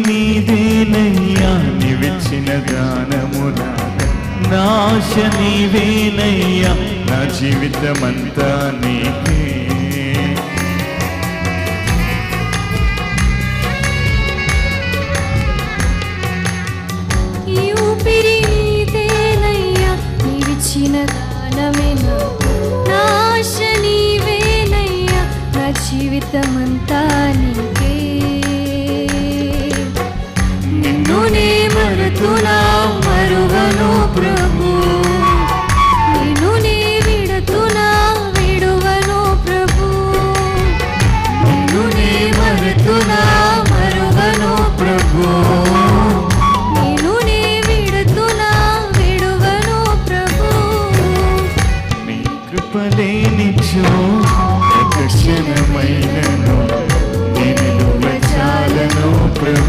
నీవేనయ్యా నీవిచ్చిన దానమున నాశ నీవేనయ్యా నా జీవితమంతా నీకే ఊపిరి నీవేనయ్యా నీవిచ్చిన దానమే నాశ నీవేనయ్యా నా జీవితమంతా నీకే